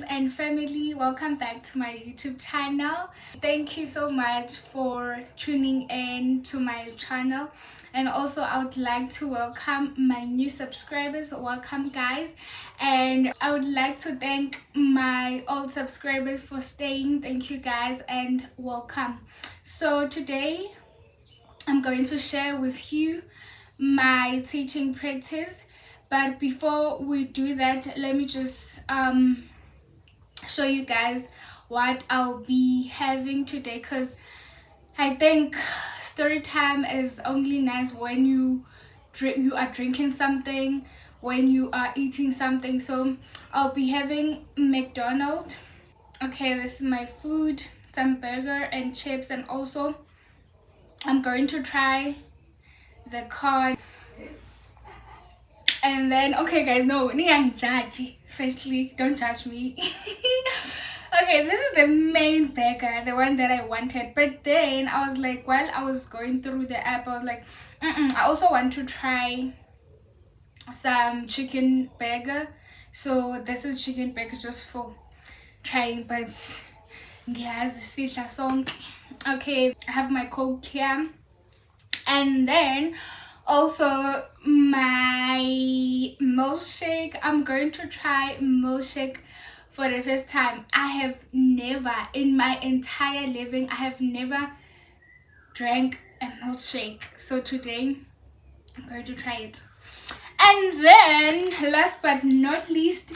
friends and family, welcome back to my YouTube channel. Thank you so much for tuning in to my channel, and also I would like to welcome my new subscribers. Welcome guys, and I would like to thank my old subscribers for staying. Thank you guys and welcome. So today I'm going to share with you my teaching practice, but before we do that, let me just show you guys what I'll be having today, because I think story time is only nice when you are drinking something, when you are eating something. So I'll be having McDonald's. Okay, this is my food, some burger and chips, and also I'm going to try the corn. And then, okay guys, no, judge. Firstly, don't judge me. Okay, this is the main burger, the one that I wanted. But then I was like, while I was going through the app, I was like, I also want to try some chicken burger. So this is chicken burger just for trying, but yes, okay, I have my Coke here. And then also my milkshake. I'm going to try milkshake for the first time. I have never in my entire living, I have never drank a milkshake. So today I'm going to try it. And then last but not least,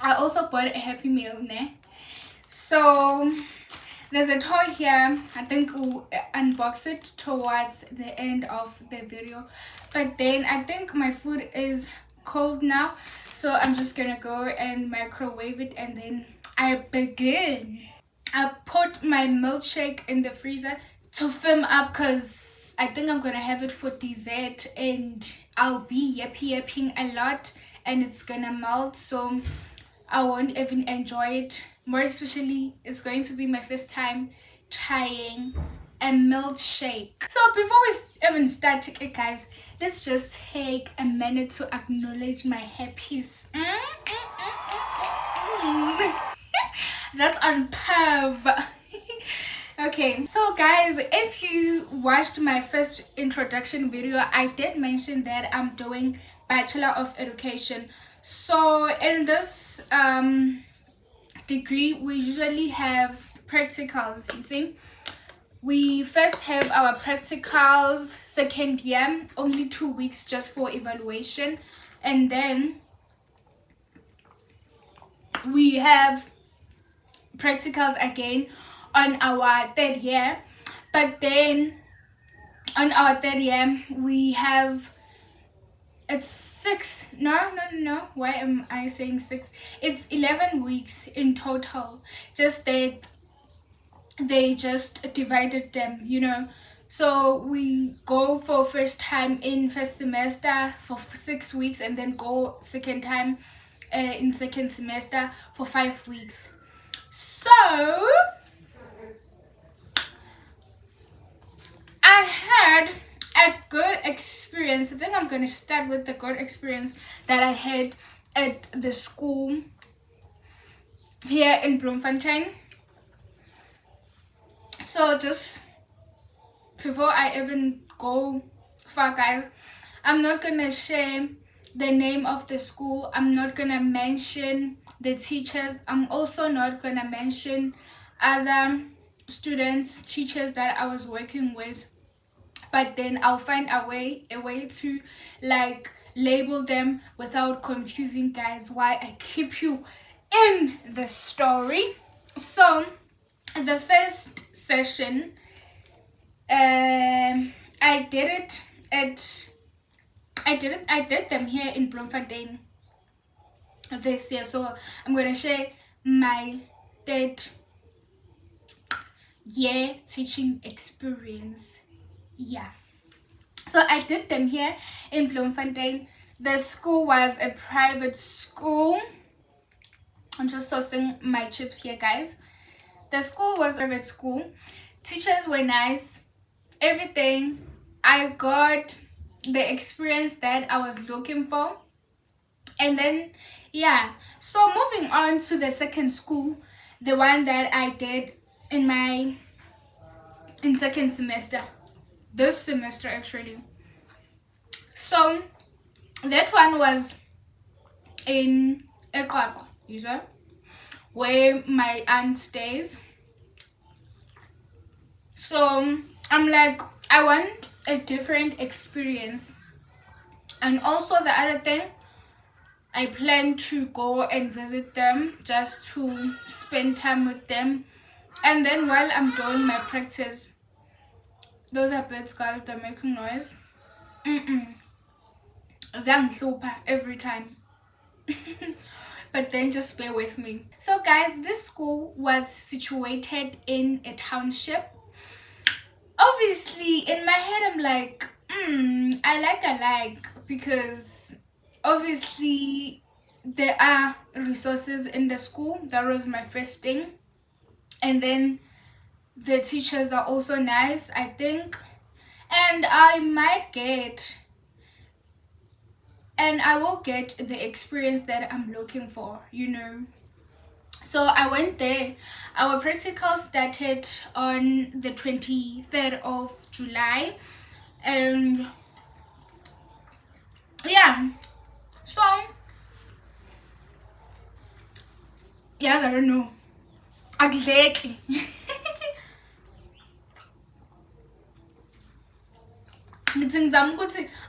I also bought a Happy Meal, ne? So there's a toy here. I think we'll unbox it towards the end of the video. But then I think my food is cold now, so I'm just gonna go and microwave it and then I begin. I put my milkshake in the freezer to firm up, because I think I'm gonna have it for dessert and I'll be yapping a lot and it's gonna melt, so I won't even enjoy it. More especially, it's going to be my first time trying a milkshake. So before we even start, okay guys, let's just take a minute to acknowledge my happies. That's on perv. Okay, so guys, if you watched my first introduction video, I did mention that I'm doing Bachelor of Education. So in this degree, we usually have practicals. You see, we first have our practicals second year, only 2 weeks just for evaluation, and then we have practicals again on our third year. But then on our third year we have, it's 6, no, why am I saying 6? It's 11 weeks in total, just that they just divided them, you know. So we go for first time in first semester for 6 weeks, and then go second time in second semester for 5 weeks. So I had a good experience. I think I'm gonna start with the good experience that I had at the school here in Bloemfontein. So just before I even go far, guys, I'm not gonna share the name of the school. I'm not gonna mention the teachers. I'm also not gonna mention other students, teachers that I was working with. But then I'll find a way to like label them without confusing guys, why I keep you in the story. So the first session, I did them here in Bloemfontein this year. So I'm gonna share my third year teaching experience. Yeah, so I did them here in Bloemfontein. The school was a private school. I'm just tossing my chips here, guys. The school was a private school. Teachers were nice, everything. I got the experience that I was looking for. And then Yeah, so moving on to the second school, the one that I did in my in second semester, this semester actually. So that one was in Ekako, you know, where my aunt stays. So I'm like, I want a different experience. And also the other thing, I plan to go and visit them just to spend time with them. And then while I'm doing my practice, those are birds, guys, they're making noise. Zanghlupha every time. But then just bear with me. So guys, this school was situated in a township. Obviously in my head I'm like, I like, because obviously there are resources in the school. That was my first thing. And then the teachers are also nice, I think. And I will get the experience that I'm looking for, you know. So I went there. Our practical started on the 23rd of July. And yeah, so yes, I don't know exactly.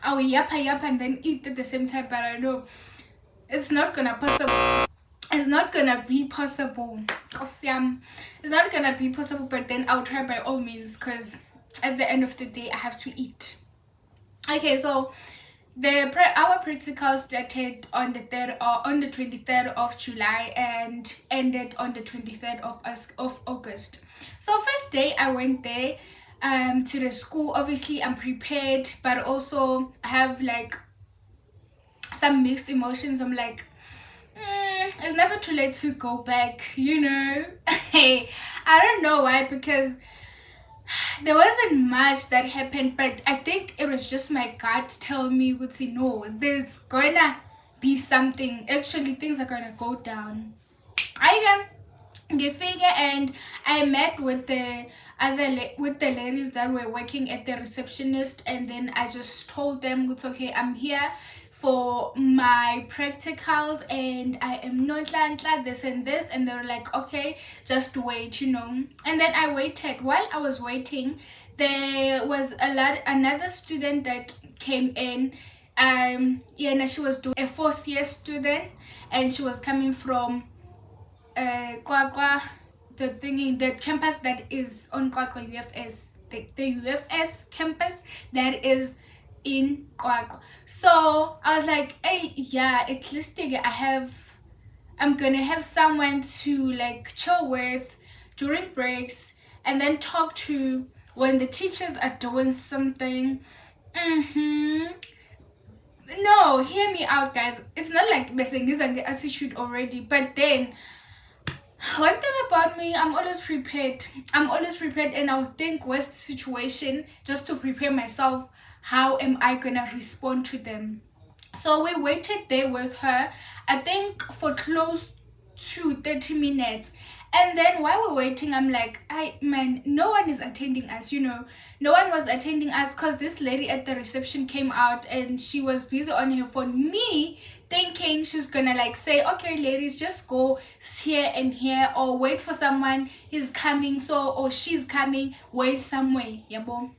I will yap and then eat at the same time, but I know it's not gonna possible. It's not gonna be possible. It's not gonna be possible, but then I'll try by all means, because at the end of the day I have to eat. Okay, so our practical started on the 23rd of July and ended on the 23rd of August. So first day I went there to the school. Obviously I'm prepared, but also I have like some mixed emotions. I'm like, it's never too late to go back, you know. I don't know why, because there wasn't much that happened, but I think it was just my gut telling me, no, there's gonna be something. Actually, things are gonna go down. I can get figure, and I met with the ladies that were working at the receptionist, and then I just told them, it's okay, I'm here for my practicals and I am not like this and this, and they were like, okay, just wait, you know. And then I waited. While I was waiting, there was another student that came in. Yeah, she was doing a fourth year student, and she was coming from Kwakwa, the campus that is on Kwakwa UFS, the UFS campus that is in Kwakwa. So I was like, hey, yeah, at least I'm gonna have someone to like chill with during breaks and then talk to when the teachers are doing something. No, hear me out, guys. It's not like the attitude already, but then one thing about me, I'm always prepared, and I'll think worst situation just to prepare myself. How am I gonna respond to them? So we waited there with her, I think for close to 30 minutes. And then while we're waiting, I'm like, no one is attending us, you know. No one was attending us, because this lady at the reception came out and she was busy on her phone. Me thinking she's gonna like say, okay ladies, just go here and here, or wait for someone, he's coming, so, or she's coming, wait somewhere, yabo.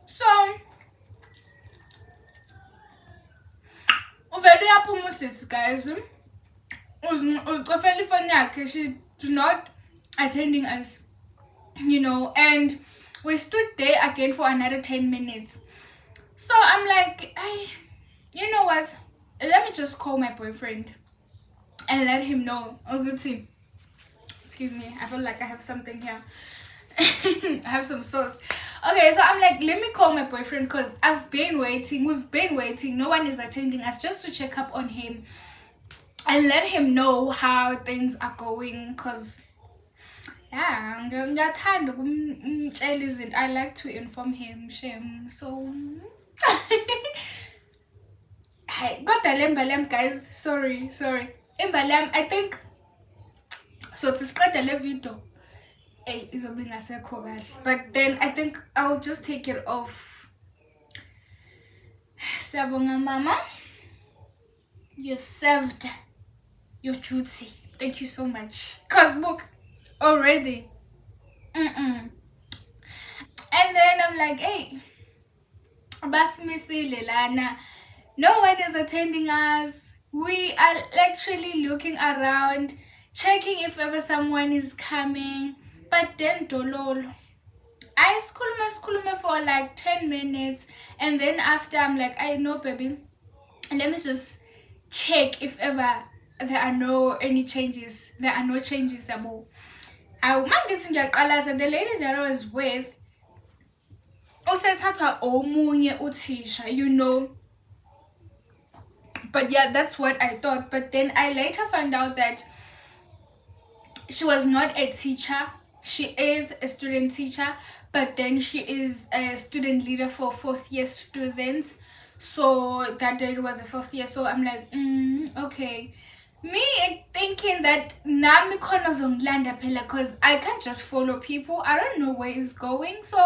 So uvele yaphuma usisi, guys, uzicofela ifoni yakhe, she do not attending us, you know. And we stood there again for another 10 minutes. So I'm like, you know what, let me just call my boyfriend and let him know. Oh, good team. Excuse me, I feel like I have something here. I have some sauce. Okay, so I'm like, let me call my boyfriend because I've been waiting. We've been waiting. No one is attending us just to check up on him and let him know how things are going. Because, yeah, ngiyathanda ukumtshela izinto. I like to inform him, Shem. So, hey, got the lembalem, guys. Sorry. Imbalem, I think. So, to start the video. Hey, izobe ingasekho kahle. But then I think I'll just take it off. Siyabonga mama. You've served your duty. Thank you so much. Cause book already. And then I'm like, hey, basimisile lana. No one is attending us. We are actually looking around, checking if ever someone is coming. But then dololo. I school me for like 10 minutes, and then after I'm like, I know baby, let me just check if ever there are no changes. There are no changes at all. I and the lady that I was with usethatha omunye uthisha, you know. But yeah, that's what I thought. But then I later found out that she was not a teacher. She is a student teacher, but then she is a student leader for 4th year students. So that day was a 4th year. So I'm like, okay. Me thinking that nami khona zongilanda phela, because I can't just follow people. I don't know where it's going. So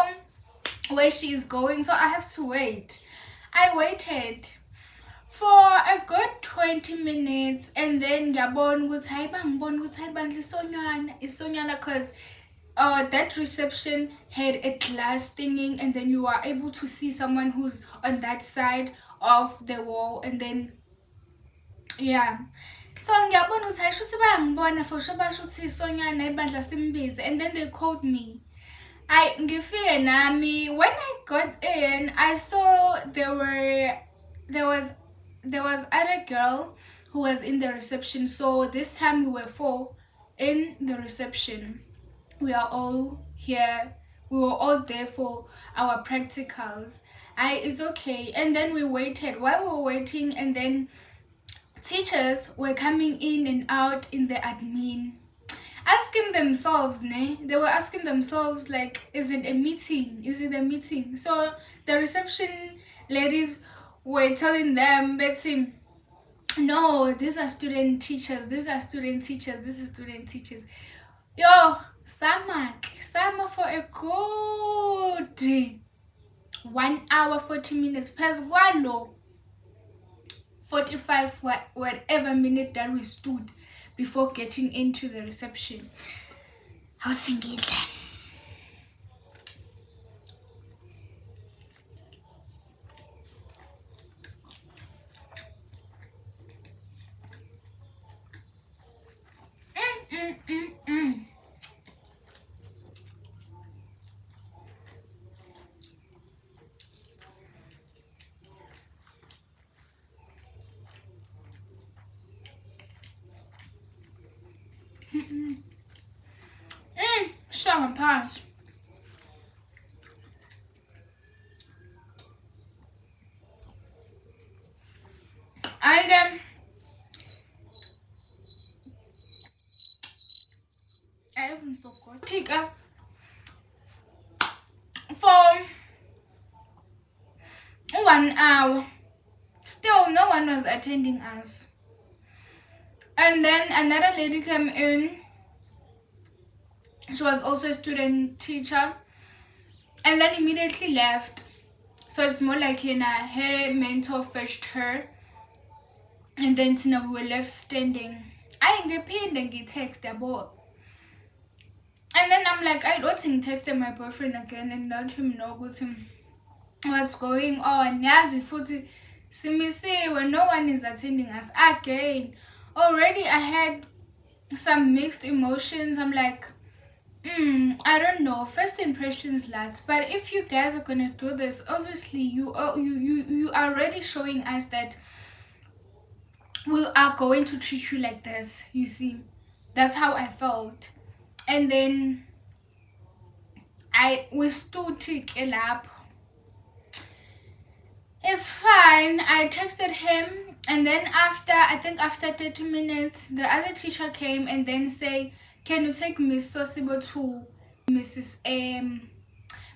where she is going. So I have to wait. I waited for a good 20 minutes, and then ngiyabona ukuthi hayi bangibona ukuthi hayi bandla isonyana, because that reception had a glass thingy, and then you are able to see someone who's on that side of the wall, and then yeah. So ngiyabona ukuthi hayi shuthi bayangibona for sure basho ukuthi isonyana ibandla simbize, and then they called me. Ngifike nami. When I got in, I saw there was other girl who was in the reception. So this time we were 4 in the reception. We are all here. We were all there for our practicals. It's okay. And then we waited. While we were waiting, and then teachers were coming in and out in the admin, asking themselves, they were asking themselves like, is it a meeting? Is it a meeting? So the reception ladies were telling them, Betsy, no, these are student teachers, these are student teachers, these are student teachers. Yo, Sama for a good 1 hour 40 minutes plus 45 whatever minute that we stood before getting into the reception. I was thinking that. Strong punch. I even forgot. Tika. For 1 hour. Still no one was attending us. And then another lady came in. She was also a student teacher, and then immediately left. So it's more like her mentor fetched her, and then we were left standing. I ain't paid and get text about. And then I'm like, I don't think texted my boyfriend again and let him know what's going on. Yazi futhi simisi when no one is attending us again. Already I had some mixed emotions. I'm like, I don't know. First impressions last. But if you guys are gonna do this, obviously you are already showing us that we are going to treat you like this. You see, that's how I felt. And then we stood it up. It's fine. I texted him, and then after 30 minutes, the other teacher came and then say, "Can you take Miss Sosibo to Mrs. M?"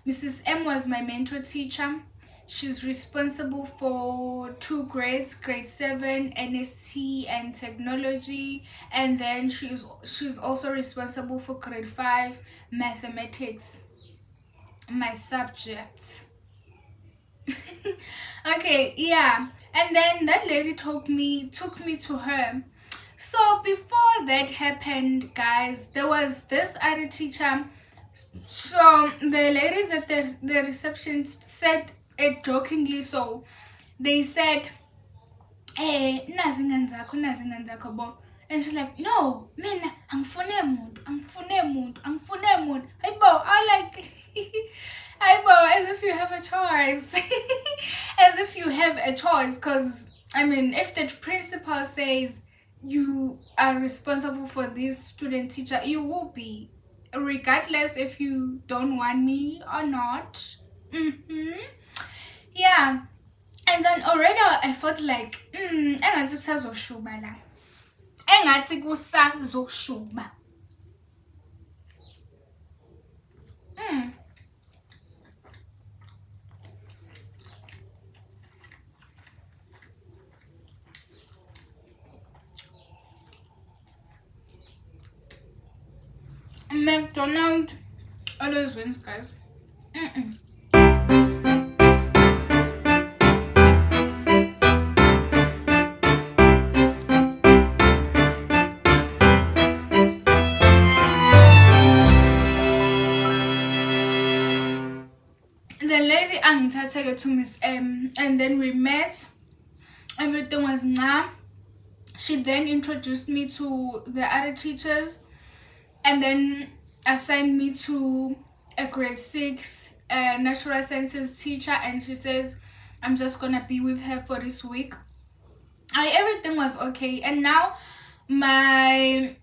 Mrs. M was my mentor teacher. She's responsible for 2 grades, grade 7 NST and technology, and then she's also responsible for grade 5 mathematics, my subject. Okay, yeah. And then that lady took me to her. So before that happened, guys, there was this other teacher. So the ladies at the reception said it jokingly. So they said, nazi ingane zakho bo. And she's like, no, mina angifune muntu. Hey bo, I like hey bo, as if you have a choice. As if you have a choice, because I mean, if the principal says you are responsible for this student teacher, you will be, regardless if you don't want me or not. Yeah. And then already I felt like engathi kusazoshuba la, engathi kusazoshuba. McDonald's always wins, guys. The lady angithatha to Miss M, and then we met. Everything was nah. She then introduced me to the other teachers, and then assigned me to a grade 6 natural sciences teacher, and she says I'm just gonna be with her for this week. Everything was okay, and now I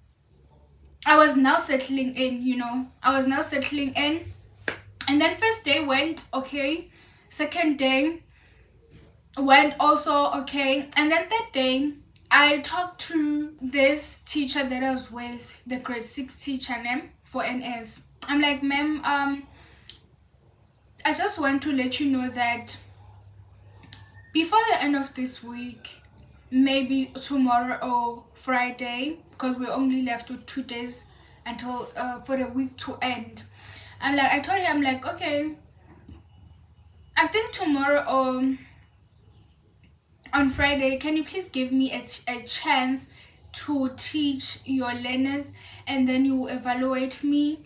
was now settling in, I was now settling in. And then first day went okay, second day went also okay, and then third day I talked to this teacher that I was with, the grade 6 teacher name for NS. I'm like, ma'am, I just want to let you know that before the end of this week, maybe tomorrow or Friday, because we're only left with 2 days until for the week to end. I told her, I'm like, okay, I think tomorrow or on Friday, can you please give me a chance to teach your learners, and then you evaluate me.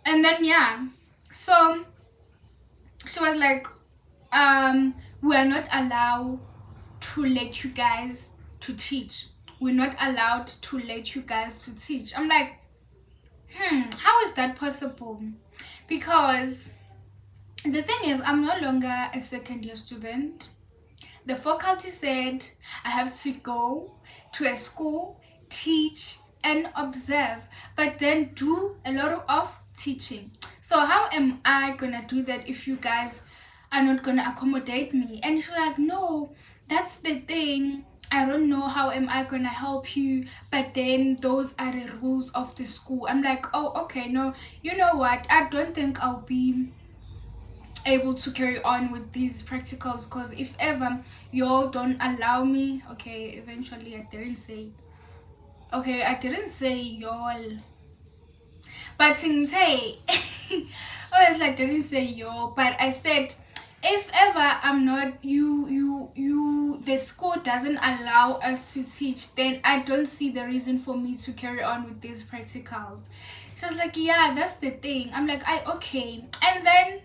And then yeah, so she was like, we are not allowed to let you guys to teach. We're not allowed to let you guys to teach. I'm like, how is that possible? Because the thing is, I'm no longer a second year student. The faculty said I have to go to a school, teach and observe, but then do a lot of teaching. So how am I gonna do that if you guys are not gonna accommodate me? And she's like, no, that's the thing, I don't know how am I gonna help you, but then those are the rules of the school. I'm like, oh, okay, no, you know what, I don't think I'll be able to carry on with these practicals, because if ever y'all don't allow me, okay, eventually I didn't say y'all, but since hey honestly I didn't say y'all, but I said if ever I'm not, the school doesn't allow us to teach, then I don't see the reason for me to carry on with these practicals. She was like, yeah, that's the thing. I'm like, okay. And then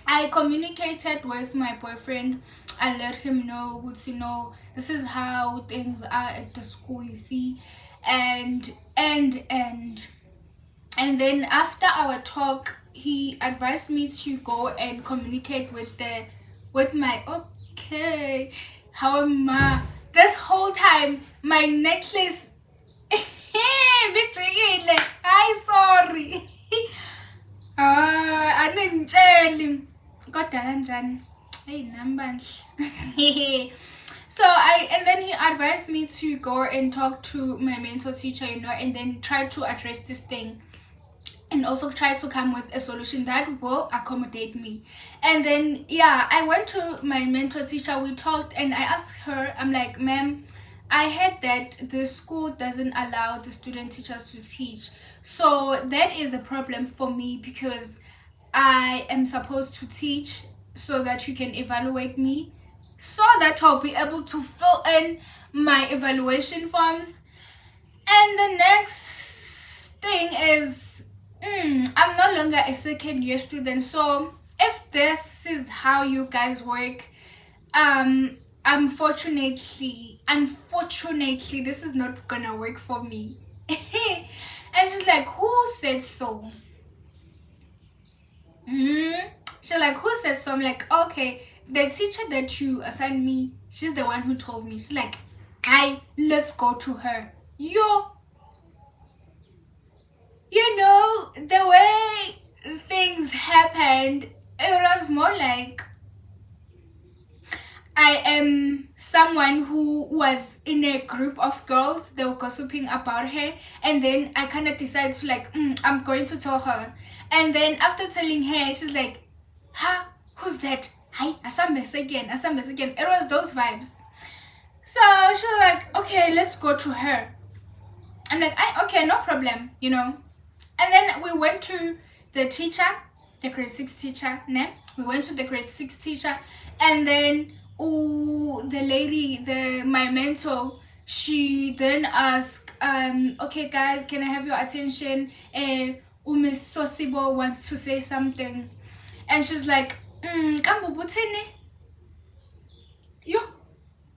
I communicated with my boyfriend. I let him know, this is how things are at the school, you see. And then after our talk, he advised me to go and communicate with my how am I? This whole time my necklace I'm sorry. Aningitsheli kodwa kanjani. Hey numbers. So and then he advised me to go and talk to my mentor teacher, and then try to address this thing, and also try to come with a solution that will accommodate me. And then I went to my mentor teacher, we talked, and I asked her, I'm like, ma'am, I heard that the school doesn't allow the student teachers to teach, so that is a problem for me, because I am supposed to teach so that you can evaluate me, so that I'll be able to fill in my evaluation forms. And the next thing is, I'm no longer a second year student. So if this is how you guys work, unfortunately, this is not gonna work for me. And she's like, who said so? She's like, who said so? I'm like, okay, the teacher that you assigned me, she's the one who told me. She's like, let's go to her. The way things happened, it was more like I am someone who was in a group of girls. They were gossiping about her, and then I kind of decided to like, I'm going to tell her. And then after telling her, she's like, who's that? Hi, asambes again. It was those vibes. So she was like, okay, let's go to her. I'm like, okay, no problem, And then we went to the teacher, the grade 6 teacher. We went to the grade 6 teacher, and then the lady, my mentor, she then asked, okay guys, can I have your attention? Miss Sosibo wants to say something. And she's like, Kambubutini. Yo,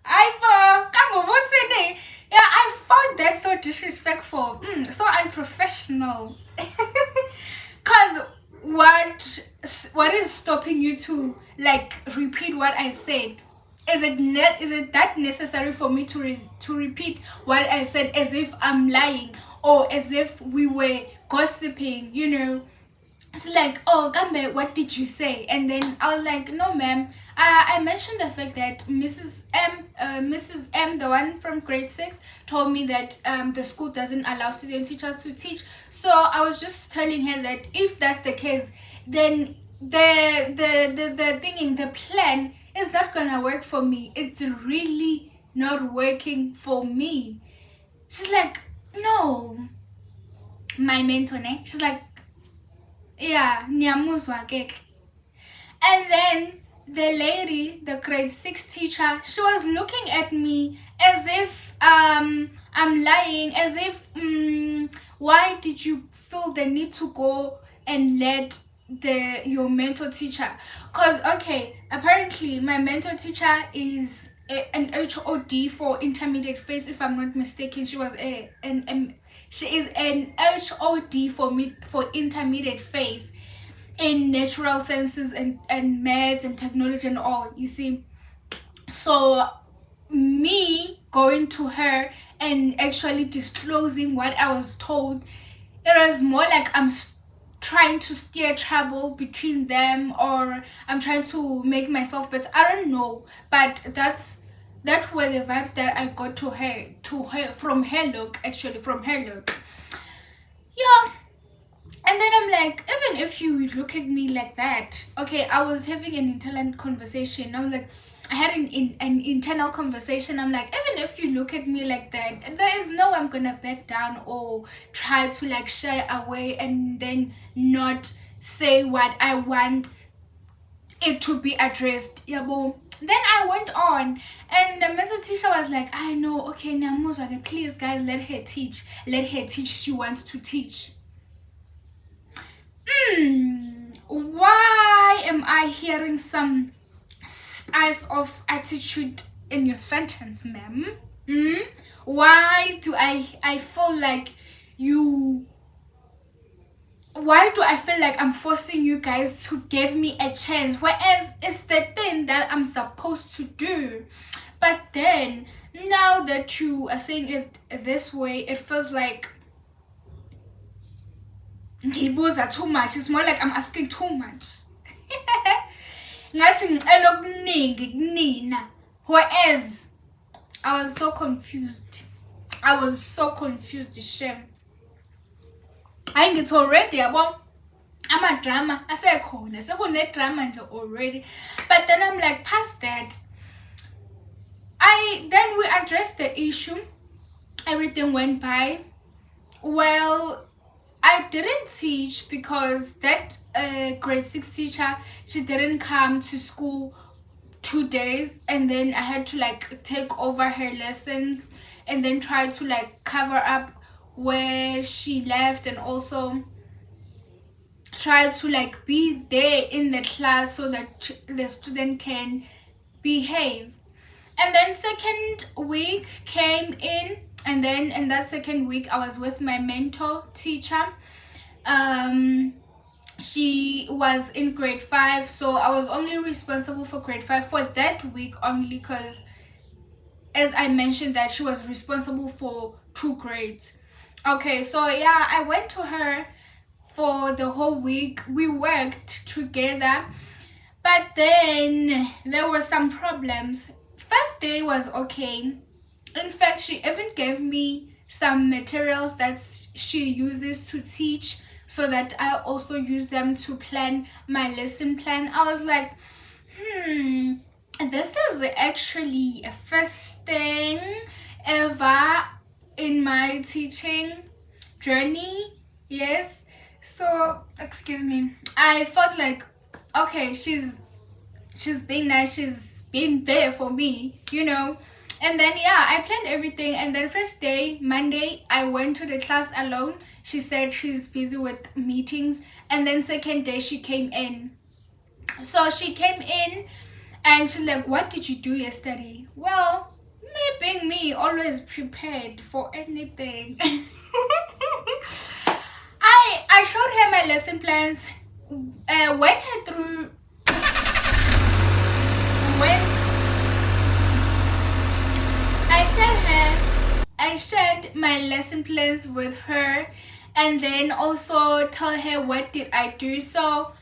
Kambubutini. Yeah, I found that so disrespectful, so unprofessional. Cause what is stopping you to like repeat what I said? Is it that necessary for me to repeat what I said as if I'm lying, or as if we were gossiping? It's like, oh, Gambe, what did you say? And then I was like, no, ma'am. I mentioned the fact that Mrs. M, the one from grade 6, told me that the school doesn't allow student teachers to teach. So I was just telling her that if that's the case, then the plan is not gonna work for me. It's really not working for me. She's like, no, my mentor, she's like, yeah, nyamuzwa keke. And then the lady, the grade 6 teacher, she was looking at me as if I'm lying, as if why did you feel the need to go and let your mentor teacher? Because okay, apparently my mentor teacher is an HOD for intermediate phase, if I'm not mistaken. She is an HOD for intermediate phase in natural sciences and maths and technology and all, you see. So me going to her and actually disclosing what I was told, it was more like I'm trying to steer trouble between them, or I'm trying to make myself better. I don't know, but that were the vibes that I got from her look. Yeah. And then I'm like, even if you look at me like that, okay, I was having an internal conversation. I'm like, I had an internal conversation. I'm like, even if you look at me like that, there is no way I'm gonna back down or try to like shy away and then not say what I want it to be addressed. Yabo. Then I went on, and the mentor teacher was like, I know, okay, Namuzwa, please guys, let her teach. She wants to teach. Why am I hearing some spice of attitude in your sentence, ma'am? Why do I feel like why do I feel like I'm forcing you guys to give me a chance, whereas it's the thing that I'm supposed to do? But then now that you are saying it this way, it feels like ngibuza too much. It's more like I'm asking too much. Ngathi ngicela okuningi kunina. Whereas I was so confused. Shame. I think it's already about ama-drama asekhona, sekune-drama nje already. But then I'm like, past that. Then we addressed the issue. Everything went by. Well, I didn't teach because that grade 6 teacher, she didn't come to school 2 days, and then I had to like take over her lessons and then try to like cover up where she left, and also try to like be there in the class so that the student can behave. And then second week came in, and then in that second week I was with my mentor teacher. She was in grade 5, so I was only responsible for grade 5 for that week only, because as I mentioned that she was responsible for 2 grades. Okay, so yeah, I went to her for the whole week. We worked together, but then there were some problems. First day was okay. In fact, she even gave me some materials that she uses to teach, so that I also use them to plan my lesson plan. I was like, this is actually a first thing ever in my teaching journey. Yes. So, excuse me. I felt like, okay, she's being nice. She's been there for me, you know. And then yeah, I planned everything, and then first day, Monday, I went to the class alone. She said she's busy with meetings. And then second day she came in. So she came in and she's like, what did you do yesterday? Well, me being me, always prepared for anything. I showed her my lesson plans, went her through, I shared my lesson plans with her, and then also tell her what did I do. So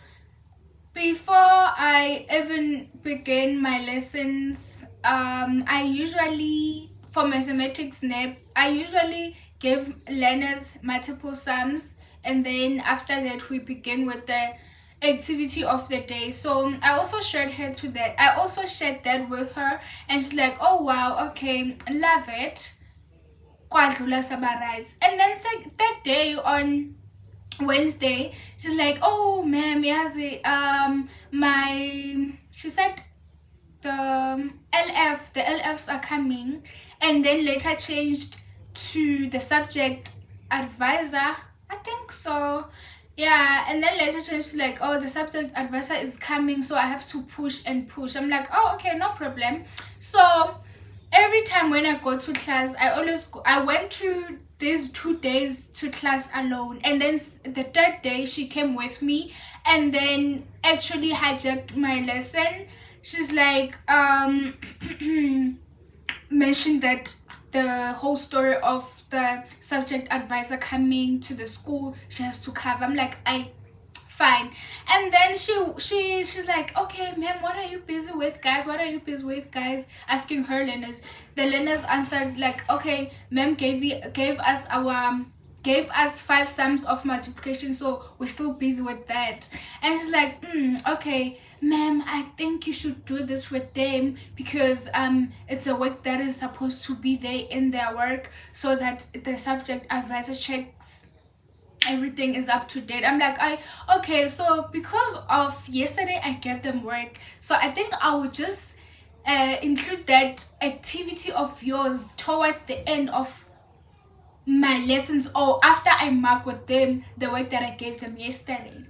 before I even begin my lessons, I usually, for mathematics NEP, I usually give learners multiple sums, and then after that we begin with the activity of the day. So I also shared that with her, and she's like, oh wow, okay, love it. And then that day on Wednesday, she's like, oh ma'am, she said the LFs are coming, and then later changed to the subject advisor, I think so. Yeah, and then later changed to like, oh, the subject advisor is coming, so I have to push. I'm like, oh, okay, no problem. So every time when I go to class, I went to these 2 days to class alone, and then the third day she came with me and then actually hijacked my lesson. She's like, mentioned that the whole story of the subject advisor coming to the school, she has to cover. I'm like, fine. And then she's like, okay ma'am, what are you busy with, guys? Asking her learners. The learners answered like, okay, ma'am gave us 5 sums of multiplication, so we're still busy with that. And she's like, okay ma'am, I think you should do this with them, because it's a work that is supposed to be there in their work, so that the subject advisor checks everything is up to date. I'm like, okay, so because of yesterday I gave them work, so I think I would just include that activity of yours towards the end of my lessons, or after I mark with them the work that I gave them yesterday.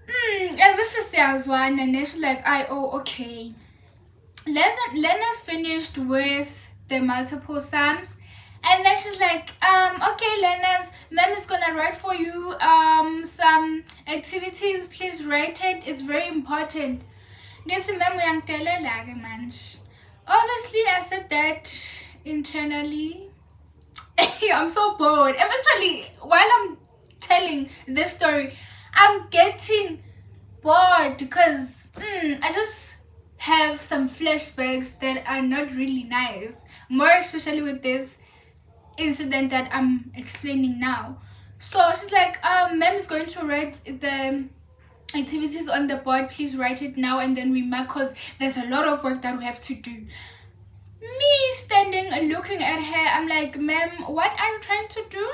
As if it's as one, and it's like, okay. Learners finished with the multiple sums, and then she's like, okay learners, ma'am is gonna write for you some activities, please write it, it's very important. Obviously I said that internally. I'm so bored. Eventually, while I'm telling this story, I'm getting bored because I just have some flashbacks that are not really nice. More especially with this incident that I'm explaining now. So she's like, ma'am is going to write the activities on the board. Please write it now and then we mark because there's a lot of work that we have to do. Me standing and looking at her, I'm like, ma'am, what are you trying to do?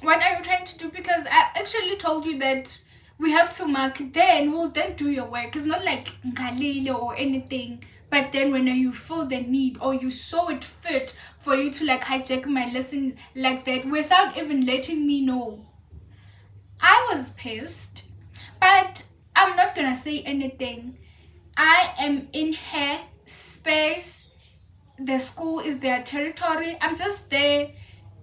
What are you trying to do? Because I actually told you that we have to mark, then we'll then do your work. It's not like ngalile or anything. But then when you feel the need or you saw it fit for you to like hijack my lesson like that without even letting me know, I was pissed. But I'm not gonna say anything. I am in her space. The school is their territory. I'm just there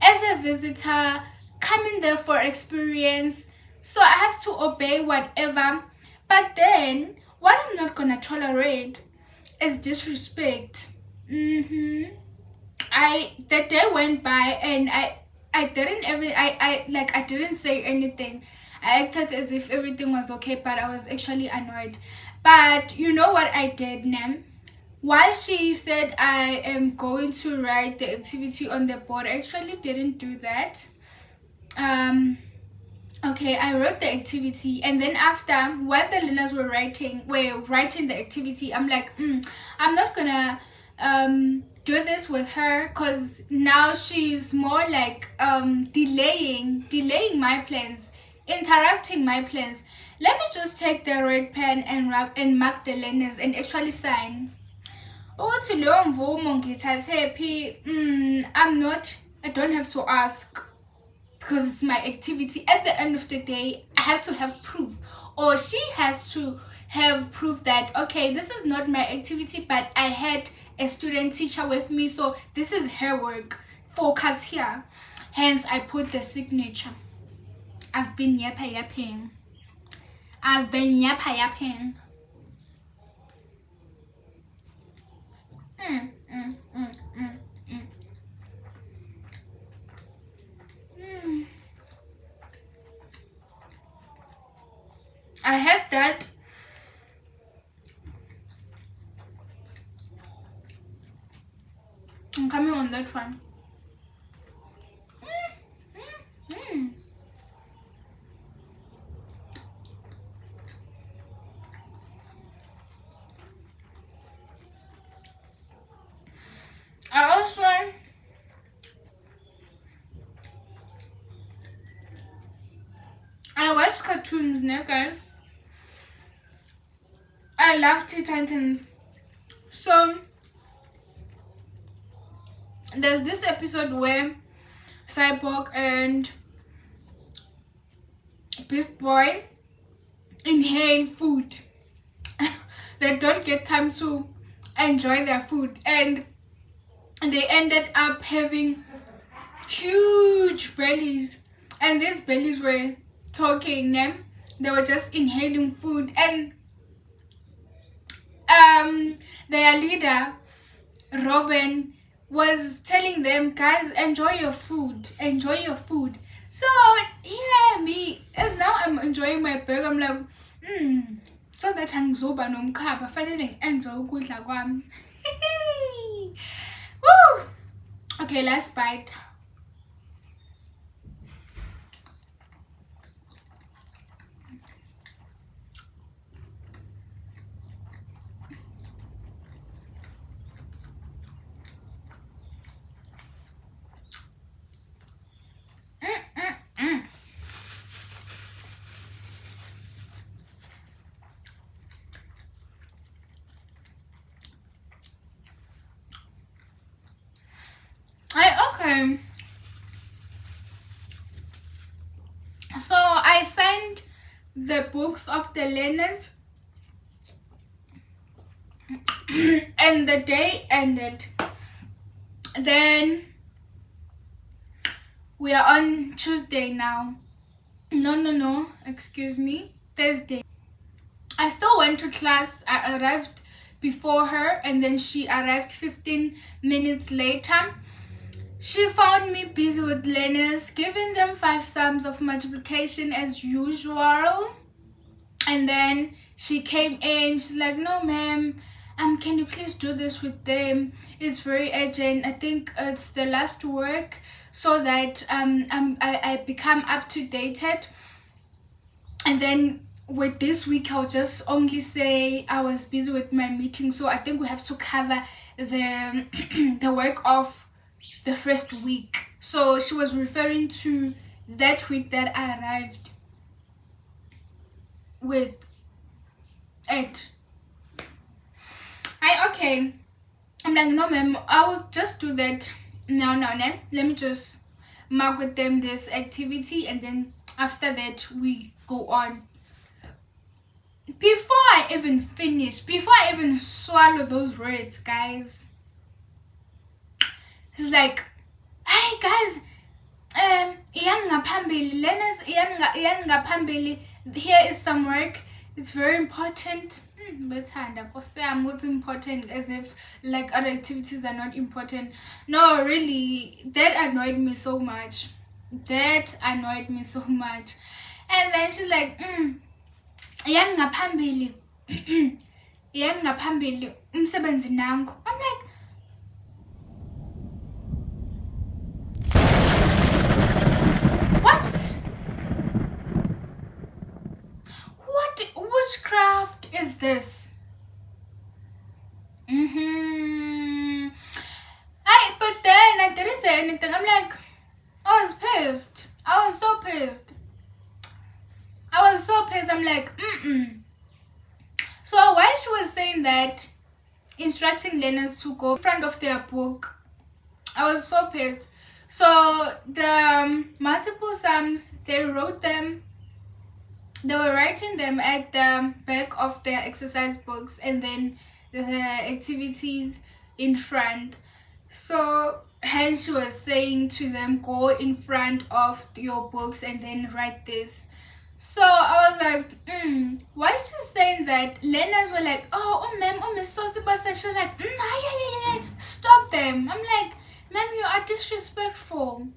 as a visitor, coming there for experience. So I have to obey whatever. But then what I'm not gonna tolerate is disrespect. The day went by and I didn't say anything. I acted as if everything was okay, but I was actually annoyed. But you know what I did, Nam? While she said I am going to write the activity on the board, I actually didn't do that. Okay, I wrote the activity, and then after, while the learners were writing the activity, I'm like, I'm not gonna do this with her because now she's more like delaying my plans, interrupting my plans. Let me just take the red pen and mark the learners and actually sign. I don't have to ask because it's my activity. At the end of the day, I have to have proof, or she has to have proof that, okay, this is not my activity, but I had a student teacher with me, so this is her work. Focus here. Hence, I put the signature. I've been yapping. I had that. I'm coming on that one. I watch cartoons now, guys. I love Teen Titans. So there's this episode where Cyborg and Beast Boy inhale food. They don't get time to enjoy their food, and they ended up having huge bellies, and these bellies were talking them. They were just inhaling food, and their leader Robin was telling them, guys, enjoy your food. So yeah, me, as now I'm enjoying my burger, I'm like, so that angizoba nomkhaba fanele ngienjoy ukudla kwami. Woo! Okay, let's bite. Okay. So I signed the books of the learners and the day ended. Then we are on Tuesday now. No, excuse me, Thursday. I still went to class. I arrived before her, and then she arrived 15 minutes later. She found me busy with learners, giving them 5 sums of multiplication as usual. And then she came in, she's like, no ma'am, can you please do this with them? It's very urgent. I think it's the last work so that I become up to date. And then with this week, I'll just only say I was busy with my meeting. So I think we have to cover the the work of the first week. So she was referring to that week that I arrived with it. Okay. I'm like, no ma'am, I will just do that now. Let me just mark with them this activity, and then after that we go on. Before I even finish, before I even swallow those words, guys, it's like, hey guys, iyan ngaphambili, learners, iyan ngaphambili. Here is some work. It's very important. What's important, as if like other activities are not important. No, really, that annoyed me so much. And then she's like, iyan ngaphambili. Iyan ngaphambili umsebenzi nangu. I'm like, what witchcraft is this? But then I didn't say anything. I'm like, I was pissed. I was so pissed. I'm like, So while she was saying that, instructing learners to go in front of their book, I was so pissed. So the multiple sums, they wrote them. They were writing them at the back of their exercise books, and then the activities in front. So hence she was saying to them, go in front of your books and then write this. So I was like, why is she saying that? Learners were like, oh ma'am, Miss Sosiba said. She was like, stop them. I'm like, ma'am, you are disrespectful.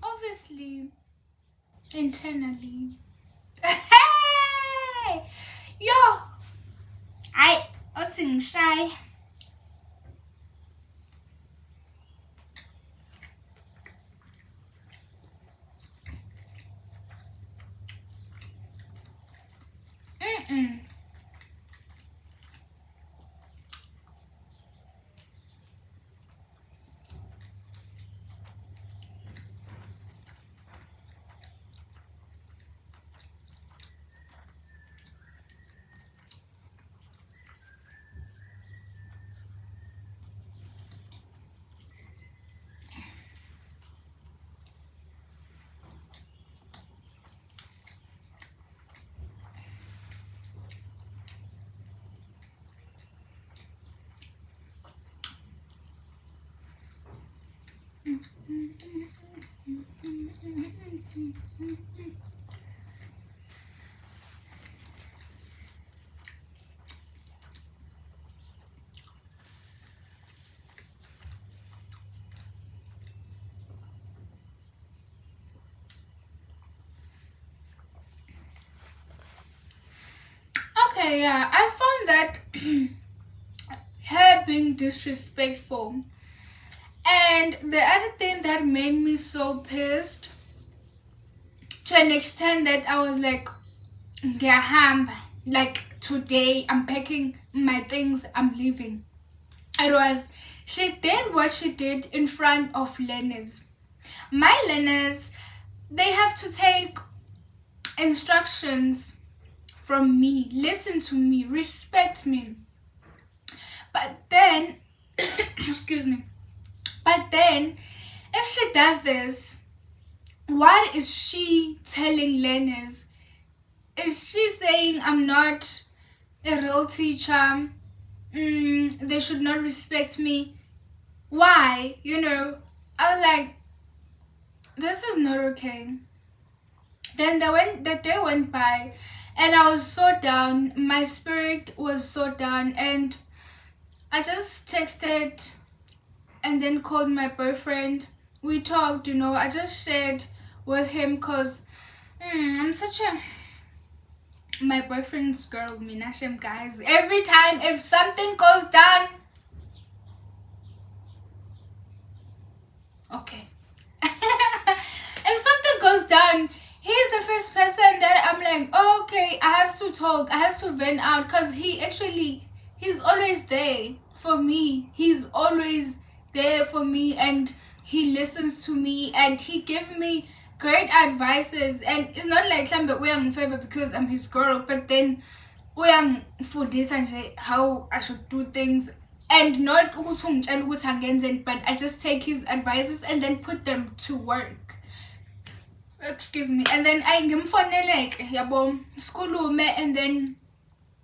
Obviously, internally. Hey, yo, what's in shy? Okay, yeah, I found that her being disrespectful. And the other thing that made me so pissed, to an extent that I was like, like today I'm packing my things, I'm leaving. It was, she did what she did in front of learners. My learners, they have to take instructions from me, listen to me, respect me. But then, excuse me, but then if she does this, what is she telling learners? Is she saying I'm not a real teacher? They should not respect me. Why? I was like, this is not okay. Then the day went by, and I was so down. My spirit was so down, and I just texted and then called my boyfriend we talked, you know. I just shared with him because I'm such a my boyfriend's girl, Minashem, guys. Every time if something goes down, okay. If something goes down, he's the first person that I'm like, oh, okay, I have to talk, I have to vent out, because he's always there for me. He's always there for me, and he listens to me, and he gives me great advices. And it's not like somebody we are in favor because I'm his girl, but then we are for this and how I should do things, and not but I just take his advices and then put them to work. Excuse me. And then I ngimfoneleke yabo sikhulume, and then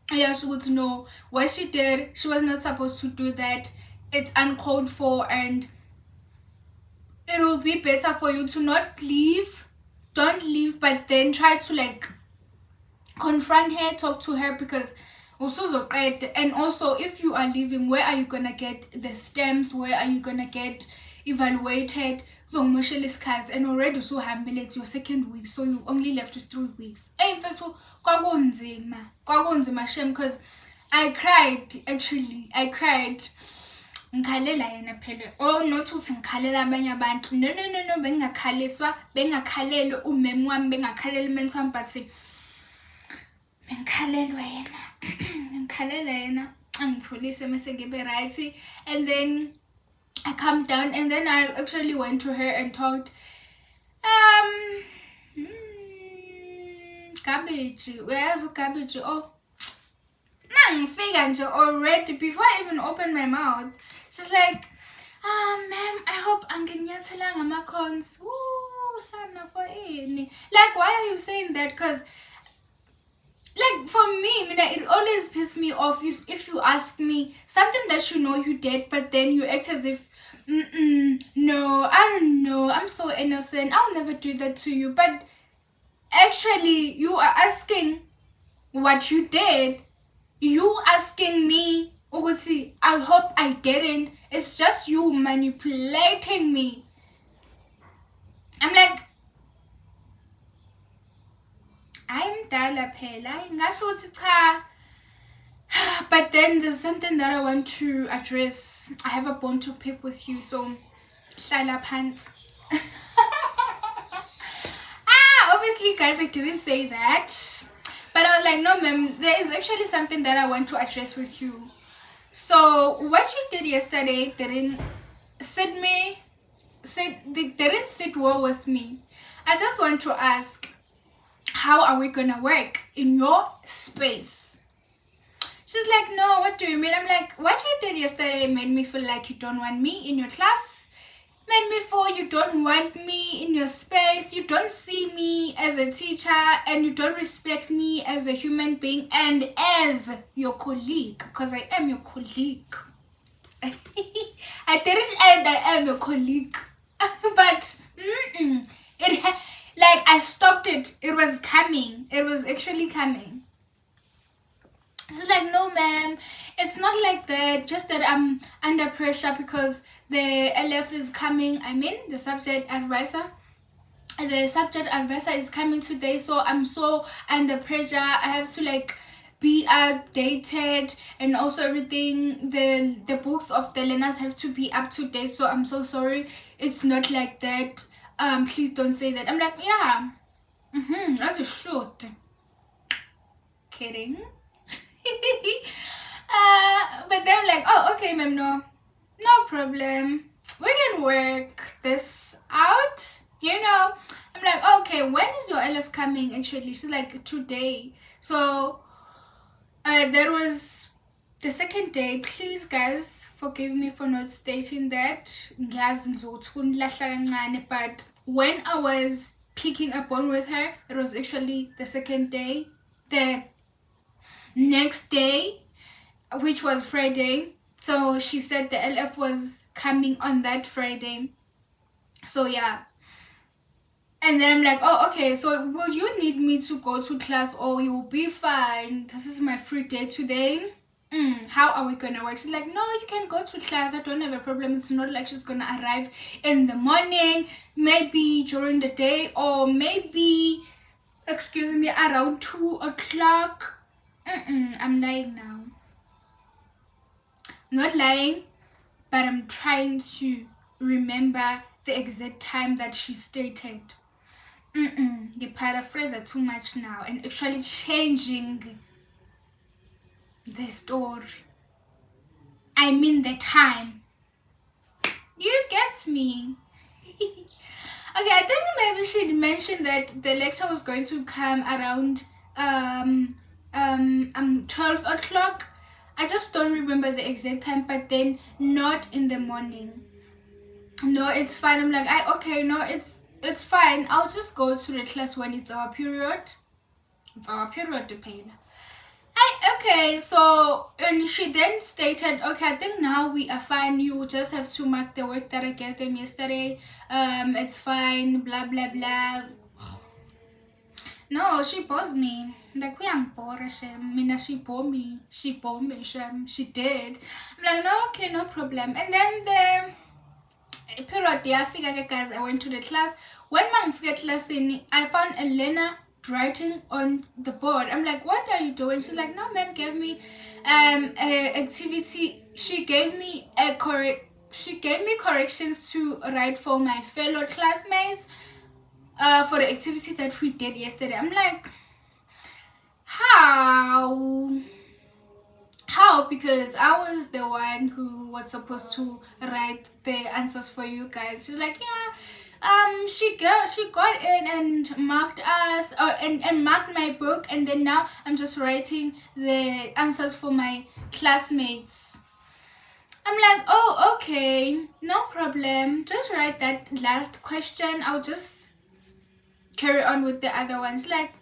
she would know what she did. She was not supposed to do that. It's uncalled for, and it will be better for you to not leave. Don't leave, but then try to like confront her, talk to her, because also, and also if you are leaving, where are you gonna get the stems? Where are you gonna get evaluated? So and already so it's your second week, so you only left with 3 weeks. Shame, because I cried. Actually, I cried. Ngikhalela yena phela. Oh, not ukuthi ngikhalela abanye abantu. No, bengakhaliswa, bengakhaleli umem wami, bengakhaleli mentor wami, but bengikhalelwa yena. Ngikhalela yena. Angitholise mase ngibe right. And then I calmed down, and then I actually went to her and talked. Cabbage. Where's the cabbage? Oh, figure already before I even opened my mouth. She's like, ma'am, I hope anginyathela ngama-cons. Ooh, sana for any. Like, why are you saying that? Because like for me, it always pisses me off if you ask me something that you know you did, but then you act as if, no, I don't know, I'm so innocent, I'll never do that to you. But actually, you are asking what you did. You asking me, I hope I didn't. It's just you manipulating me. I'm like, I'm dala phela. But then there's something that I want to address. I have a bone to pick with you, so hlala phansi. Obviously, guys, I didn't say that. But I was like, no, ma'am, there is actually something that I want to address with you. So what you did yesterday didn't sit well with me. I just want to ask, how are we gonna work in your space? She's like, no, what do you mean? I'm like, what you did yesterday made me feel like you don't want me in your class. Made me feel you don't want me in your space. You don't see me as a teacher, and you don't respect me as a human being and as your colleague, because I am your colleague. I didn't add I am your colleague, but like I stopped it. It was coming. It was actually coming. It's like, no, ma'am, it's not like that. Just that I'm under pressure because the LF is coming. I mean, the subject advisor. The subject advisor is coming today, so I'm so under pressure. I have to like be updated, and also everything. The books of the learners have to be up to date. So I'm so sorry. It's not like that. Please don't say that. I'm like, yeah. As you should. Kidding. But then I'm like, oh, okay, ma'am, no problem, we can work this out, you know. I'm like, okay, when is your LF coming? Actually, she's like, today. So that was the second day. Please, guys, forgive me for not stating that, but when I was picking up on with her, it was actually the second day. The next day, which was Friday, so she said the LF was coming on that Friday. So yeah, and then I'm like, oh, okay, so will you need me to go to class, or you'll be fine? This is my free day today. how are we gonna work? She's like, no, you can go to class. I don't have a problem. It's not like she's gonna arrive in the morning, maybe during the day, or maybe, excuse me, around 2 o'clock. I'm lying now. Not lying, but I'm trying to remember the exact time that she stated. You paraphrase it too much now and actually changing the story. I mean the time. You get me? Okay, I think maybe she'd mentioned that the lecture was going to come around 12 o'clock. I just don't remember the exact time, but then not in the morning. No, it's fine. I'm like, okay, no, it's fine. I'll just go to the class when it's our period. It's our period to pay. Okay, so, and she then stated, okay, I think now we are fine. You just have to mark the work that I gave them yesterday. It's fine, blah, blah, blah. No, she paused me. Like, we am poor, Mina, she bore me. She bore me, she did. I'm like, no, okay, no problem. And then the period, guys, I went to the class. When I forget class, I found a learner writing on the board. I'm like, what are you doing? She's like, no, ma'am gave me a activity. She gave me corrections to write for my fellow classmates for the activity that we did yesterday. I'm like, how? Because I was the one who was supposed to write the answers for you guys. She's like, yeah, she got in and marked us and marked my book, and then now I'm just writing the answers for my classmates. I'm like, oh, okay, no problem, just write that last question, I'll just carry on with the other ones. Like,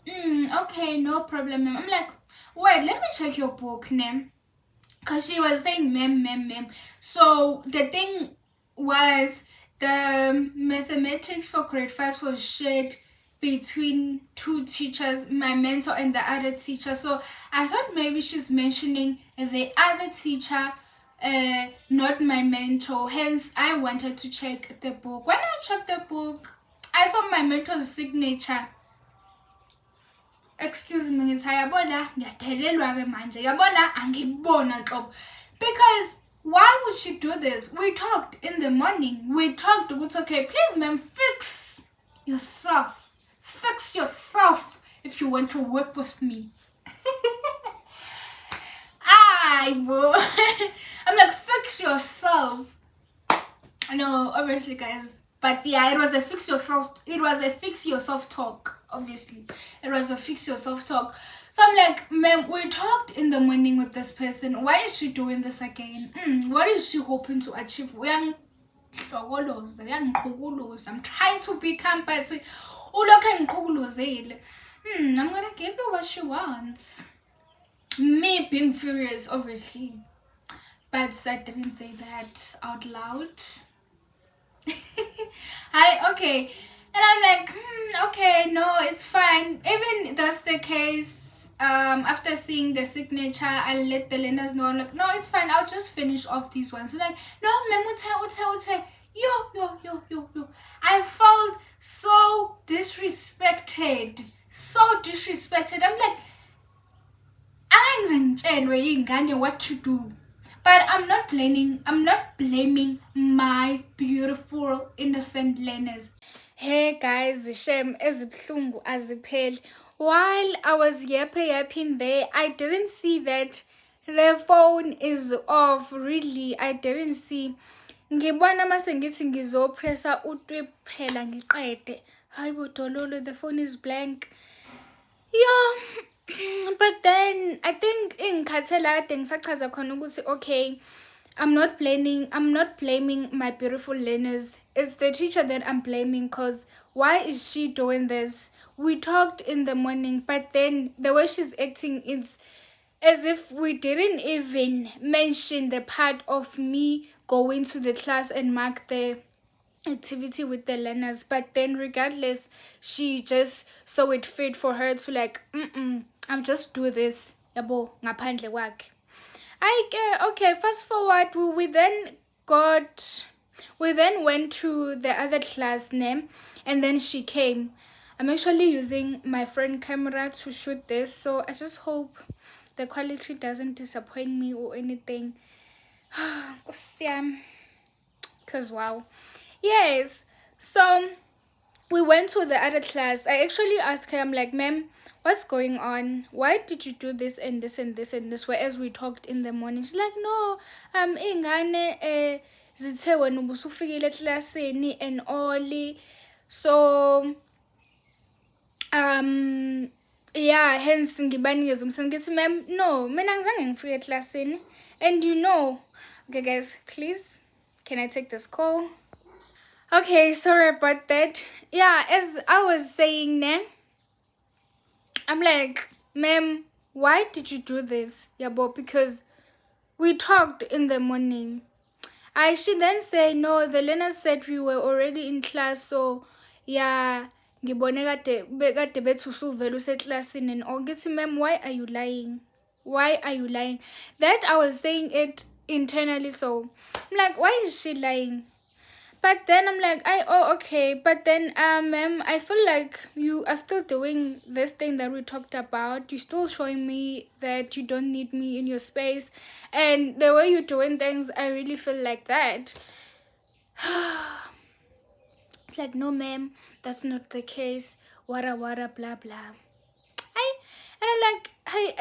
okay, no problem, ma'am. I'm like, wait, let me check your book name, because she was saying ma'am. So the thing was, the mathematics for grade 5 was shared between two teachers, my mentor and the other teacher. So I thought maybe she's mentioning the other teacher, not my mentor. Hence, I wanted to check the book. When I checked the book, I saw my mentor's signature. Excuse me, because why would she do this? We talked in the morning. We talked, it's okay. Please, ma'am, fix yourself. Fix yourself if you want to work with me. I'm like, fix yourself. No, obviously, guys. But yeah, it was a fix yourself. It was a fix yourself talk. Obviously, it was a fix yourself talk. So I'm like, ma'am, we talked in the morning with this person. Why is she doing this again? What is she hoping to achieve? I'm trying to become, but I'm gonna give her what she wants. Me being furious, obviously, but I didn't say that out loud. Okay, and I'm like, okay, no, it's fine. Even that's the case, after seeing the signature, I let the lenders know. I'm like, no, it's fine, I'll just finish off these ones. Like, no, ma'am, yo. I felt so disrespected. I'm like, what to do. But I'm not blaming my beautiful innocent learners. Hey guys, shame ezibhlungu azipheli. While I was yapping there, I didn't see that the phone is off. Really, I didn't see. Ngibona mase ngithi ngizopressa utwe phela ngiqede. Hayi bodololo, the phone is blank. Yeah. But then I think ingikhathela kade ngisachaza khona ukuthi okay, I'm not blaming my beautiful learners. It's the teacher that I'm blaming, because why is she doing this? We talked in the morning, but then the way she's acting is as if we didn't even mention the part of me going to the class and mark the activity with the learners. But then regardless, she just saw it fit for her to like, I'm just do this, yabo, ngaphandle kwakhe. Okay, fast forward, we then went to the other class name, and then she came. I'm actually using my friend camera to shoot this, so I just hope the quality doesn't disappoint me or anything. Because wow. Yes, so we went to the other class. I actually asked her, I'm like, ma'am, what's going on? Why did you do this and this and this and this? Whereas we talked in the morning. She's like, no, ingane zithe wena ubusufikile eklasini and all. So yeah, hence ngibanikeza umsebenzi. Ngithi, ma'am, no, mina ngizange ngifike eklasini. And okay guys, please, can I take this call? Okay, sorry about that. Yeah, as I was saying, I'm like, ma'am, why did you do this? Yeah, but because we talked in the morning. She then said, no, the learner said we were already in class, so yeah, ngibone kade bethu usuvela useklasini and all. Ngithi, ma'am, why are you lying? Why are you lying? That I was saying it internally, so I'm like, why is she lying? But then I'm like, okay. But then, ma'am, I feel like you are still doing this thing that we talked about. You're still showing me that you don't need me in your space. And the way you're doing things, I really feel like that. It's like, no, ma'am, that's not the case. Wara, blah, blah. And I'm like, hey,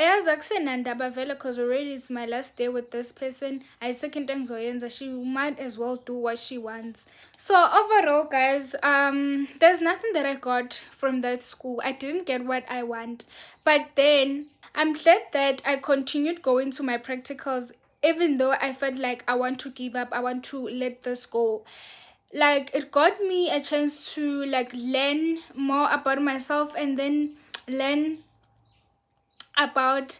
because already it's my last day with this person. I second things she might as well do what she wants. So overall, guys, there's nothing that I got from that school. I didn't get what I want. But then I'm glad that I continued going to my practicals, even though I felt like I want to give up, I want to let this go. Like, it got me a chance to like learn more about myself and then learn about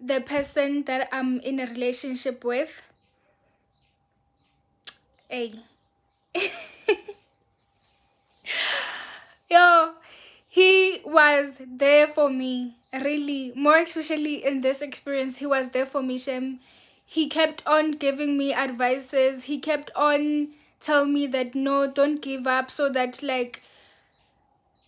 the person that I'm in a relationship with. Hey. Yo, he was there for me, really. More especially in this experience, he was there for me, Shem. He kept on giving me advices. He kept on telling me that, no, don't give up, so that like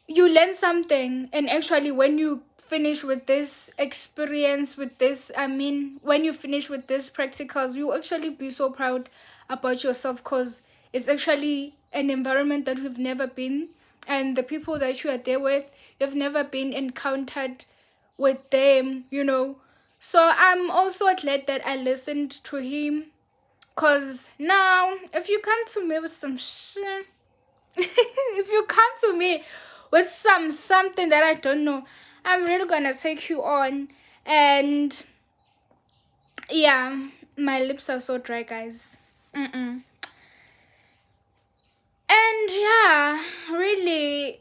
you learn something. And actually, when you finish with this experience, when you finish with this practicals, you actually be so proud about yourself, because it's actually an environment that we've never been, and the people that you are there with, you've never been encountered with them, So I'm also glad that I listened to him, because now if you come to me with some shit, if you come to me with something that I don't know, I'm really gonna take you on. And yeah, my lips are so dry, guys. And yeah, really,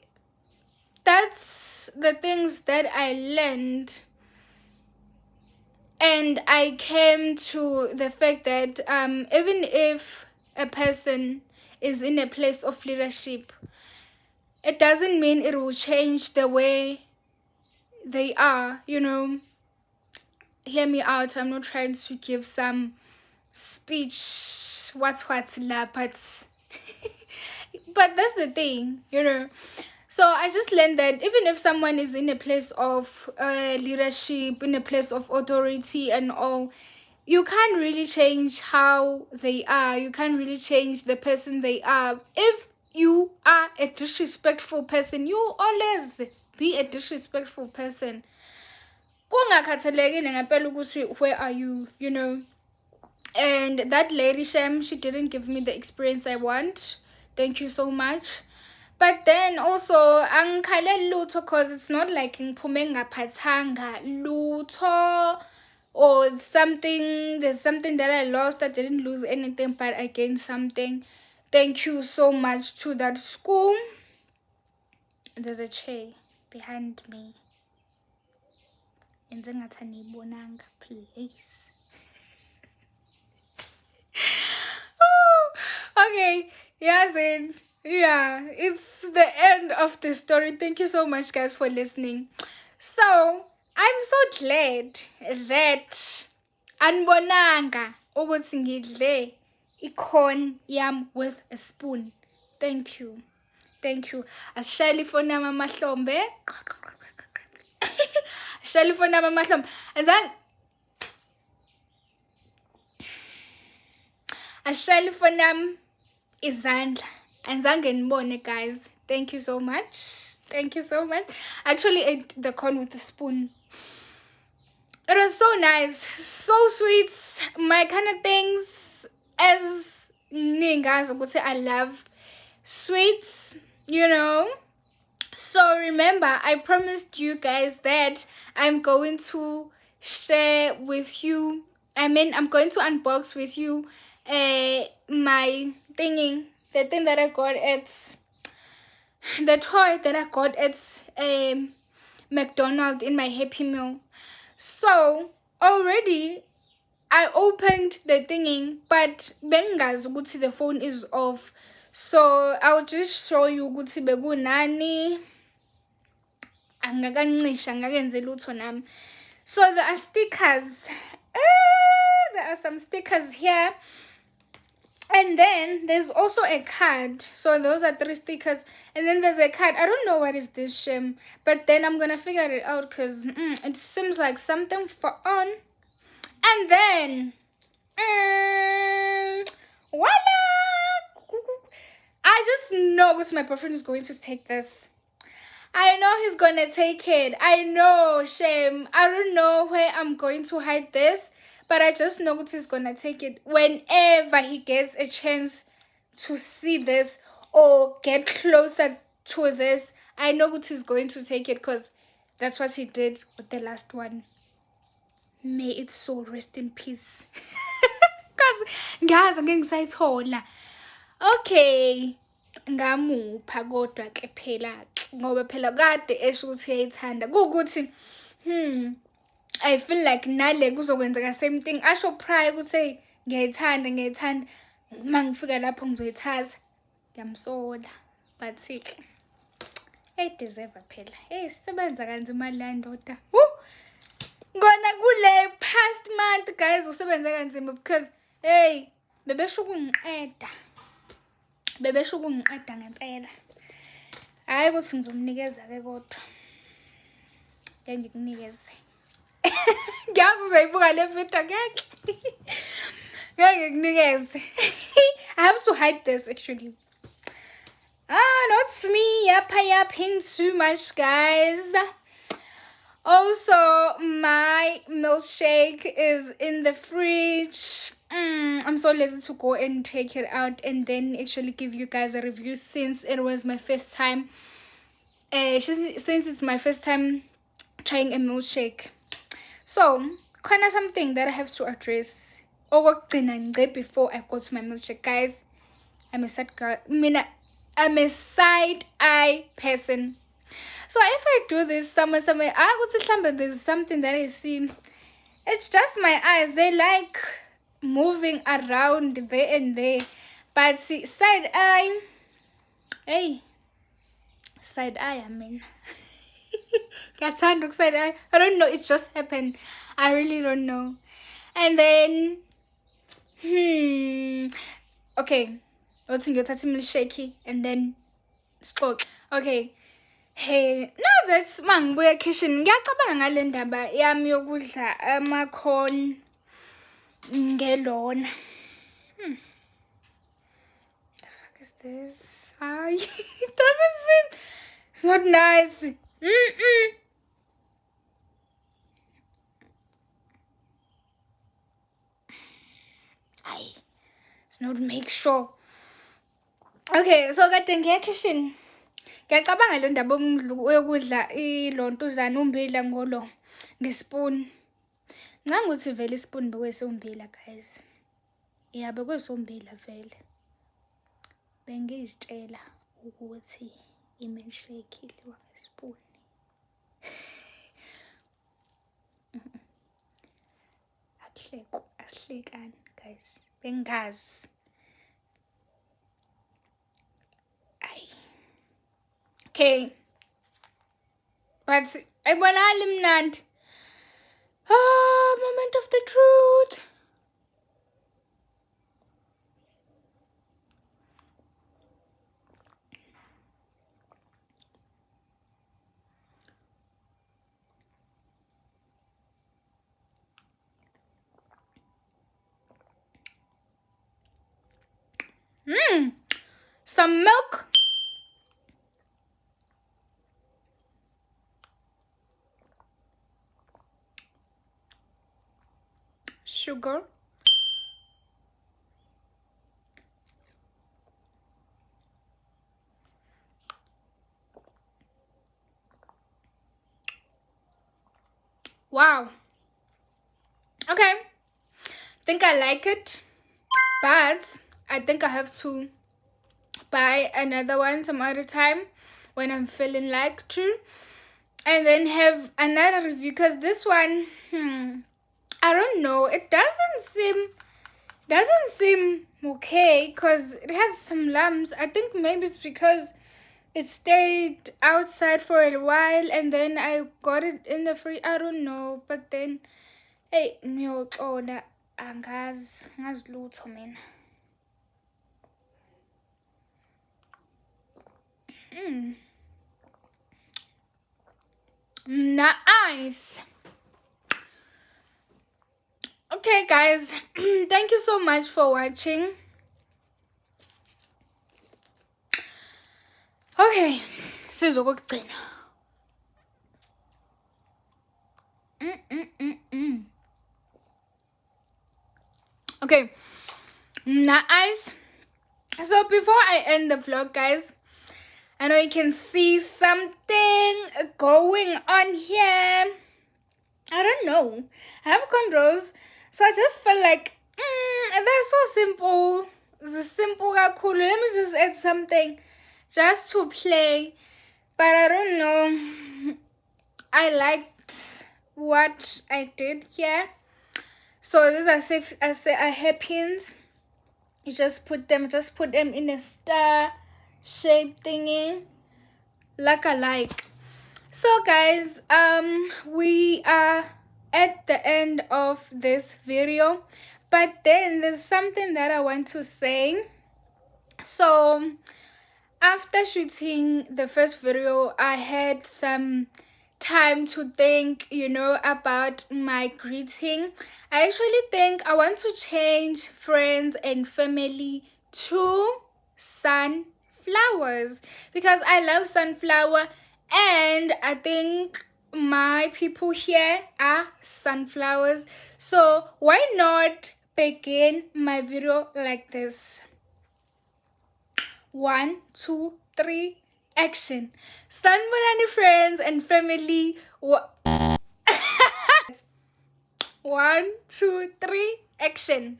that's the things that I learned. And I came to the fact that even if a person is in a place of leadership, it doesn't mean it will change the way they are, Hear me out. I'm not trying to give some speech, what's la, but that's the thing, So I just learned that even if someone is in a place of leadership, in a place of authority and all, you can't really change how they are. You can't really change the person they are. If you are a disrespectful person, you always be a disrespectful person. Where are you, And that lady, Shem, she didn't give me the experience I want. Thank you so much. But then also, angikhale lutho, because it's not like ngiphume ngaphathanga lutho or something. There's something that I lost. I didn't lose anything, but I gained something. Thank you so much to that school. There's a chair behind me. And then Sanibonani, please. Okay, yes, yeah, it's the end of the story. Thank you so much, guys, for listening. So I'm so glad that anibonanga ukuthi ngidle icorn yam with a spoon. Thank you. Asishayele ifoni yami amahlombe. Ashayele ifoni yami amahlombe. Ashayele ifoni yami izandla. Anzange nibone, guys. Thank you so much. I actually ate the corn with a spoon. It was so nice, so sweet, my kind of things. As guys would say, I love sweets, you know. So remember, I promised you guys that I'm going to share with you, I'm going to unbox with you my thingy, the thing that I got at, the toy that I got at McDonald's in my Happy Meal. So already I opened the thingy, but bengazi ukuthi the phone is off. So I'll just show you ukuthi bekunani. Angakancisha angakenze lutho nami. So there are stickers. There are some stickers here. And then there's also a card. So those are 3 stickers. And then there's a card. I don't know what is this, Shem. But then I'm going to figure it out because it seems like something for on. And then, voila! I just know what my boyfriend is going to take this. I know he's going to take it. I know, Shem. I don't know where I'm going to hide this. But I just know that he's gonna take it whenever he gets a chance to see this or get closer to this. I know that he's going to take it because that's what he did with the last one. May its soul rest in peace. Guys, I'm getting excited. Okay. Ngamupha kodwa ke phela ngoba phela kade esho ukuthi uyayithanda kuukuthi I feel like nale kuzokwenzeka same thing. Asho prior ukuthi ngiyayithanda mangifika lapho ngizoyithatha ngiyamsola but hey deserve phela. Hey sisebenza kanzima la ndoda. Ngona kule past month guys usebenza kanzima because hey bebesho ukungiqeda ngempela. Hayi ukuthi ngizomnikeza ke kodwa. Ngeke ngikunikeze. Guys, uzoyibuka le video ngeke. Ngeke ngikunikeze. I have to hide this actually. Not me yapping too much, guys. Also, my milkshake is in the fridge. I'm so lazy to go and take it out and then actually give you guys a review since it was my first time. Since it's my first time trying a milkshake. So, kind of something that I have to address. Before I go to my milkshake, guys. I'm a side girl. I'm a side eye person. So if I do this somewhere, I would say there's something that I see. It's just my eyes. They like moving around there and there. But see, side eye. Hey. Side eye, I mean. Side eye. I don't know. It just happened. I really don't know. And then, okay. What's in your milkshake? And then, spoke. Okay. Hey, now that's mangibuya kitchen. Ngiyacabanga ngale ndaba yami yokudla ama-corn ngelona. The fuck is this? It doesn't seem. It's not nice. It's not make sure. Okay, so kade ngiya kitchen. Ngiyacabanga le ndaba yokudla ilontuzana umbila ngolo ngespoon. Ngicabanga ukuthi vele ispoon bekwesombila guys. Yeah, bekwesombila vele. Bengizitshela ukuthi imilkshake idliwa ngespoon. Asihlekani guys. Bengazi. Okay. But ayibonali mnandi. Ah, moment of the truth. Some milk. Sugar. Wow. Okay. Think I like it, but I think I have to buy another one some other time when I'm feeling like to, and then have another review, because this one, I don't know, it doesn't seem okay, because it has some lumps. I think maybe it's because it stayed outside for a while and then I got it in the fridge. I don't know, but then hey, ngiyoxola angazi lutho mina. Nice. Okay, guys, thank you so much for watching. Okay, sizokugcina. Okay, nice. So before I end the vlog, guys, I know you can see something going on here. I don't know. I have cornrows, so I just felt like they're so simple. It's simple kakhulu. Let me just add something just to play. But I don't know. I liked what I did here. So these are hairpins. You just put them in a star shape thingy, like I like. So guys, we are at the end of this video, but then there's something that I want to say. So after shooting the first video, I had some time to think, about my greeting. I actually think I want to change friends and family to sunflowers, because I love sunflower, and I think my people here are sunflowers. So why not begin my video like this? 1, 2, 3, action. Sanibonani, friends and family. 1, 2, 3, action.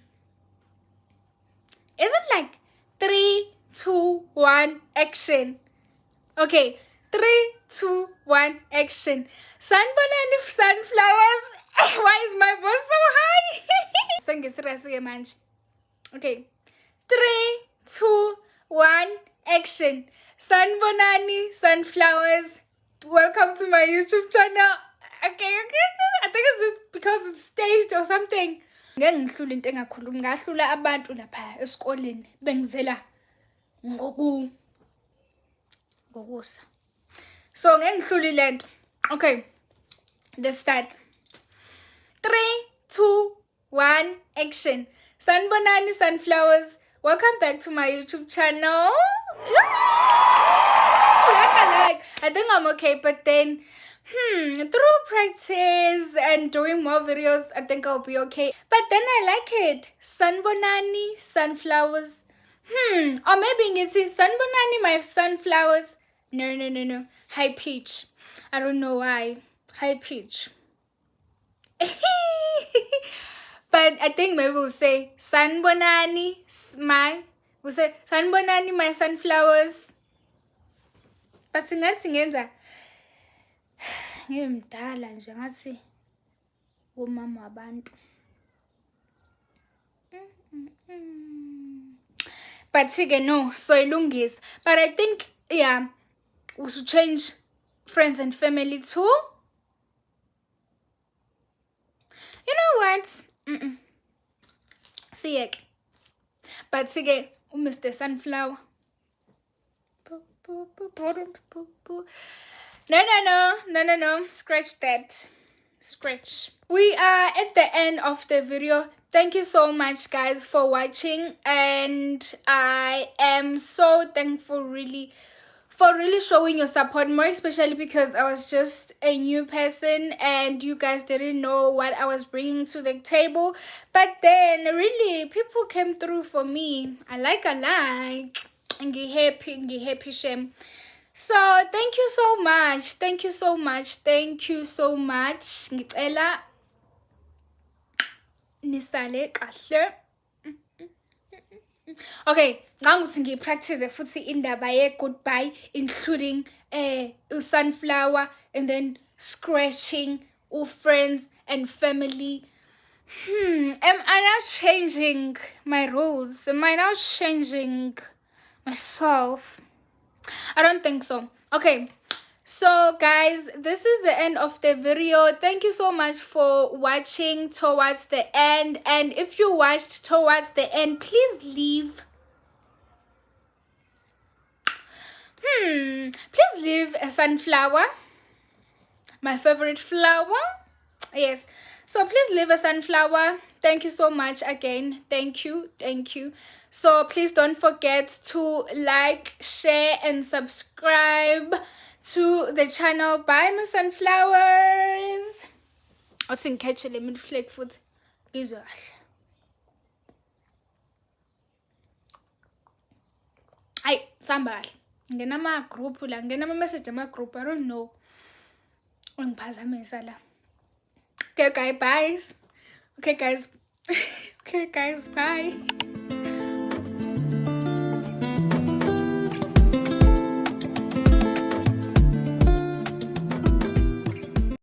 Is it like 3, 2, 1, action? Okay, 3, 2, 1, action. Sanibonani, sunflowers. Why is my voice so high? Okay, 3, 2, 1, action. Sanibonani, sunflowers. Welcome to my YouTube channel. Okay. I think it's because it's staged or something. Ngeke ngihlule into engakhulumi, ngahlula abantu lapha esikoleni bengizela ngokusa. So ngeke ngihlule lento. Okay, let's start. 3, 2, 1, action. Sanibonani, sunflowers. Welcome back to my YouTube channel. I think I'm okay, but then through practice and doing more videos, I think I'll be okay. But then I like it. Sanibonani, sunflowers. Or maybe it's Sanibonani, my sunflowers. No. High pitch. I don't know why. High pitch. But I think maybe we'll say Sanibonani, we'll say Sanibonani, my sunflowers. But singathi ngenza ngimdala nje ngathi umama wabantu. But again, no, so ilungis. But I think, yeah, we should change friends and family too. You know what? Siyeke. But sige, Mr. Sunflower. No. Scratch that. Scratch. We are at the end of the video. Thank you so much, guys, for watching. And I am so thankful, really, for really showing your support, more especially because I was just a new person and you guys didn't know what I was bringing to the table. But then really people came through for me. I like happy shame. So thank you so much. Ngicela nisale kahle. Okay, nganguthi ngipractice futhi indaba goodbye, including sunflower and then scratching friends and family. Am I now changing my rules? Am I now changing myself? I don't think so. Okay, so guys, this is the end of the video. Thank you so much for watching towards the end, and if you watched towards the end, please leave a sunflower, my favorite flower. Yes, so please leave a sunflower. Thank you so much again. Thank you. So please don't forget to like, share and subscribe to the channel. Bye, my sunflowers. I think catch a lemon flake food. Ay, sambal. Ngena ama group la, ngena ama message ama group. I don't know. Ngiphazamisa la. Okay, guys, bye. Okay, guys. Okay, guys, bye.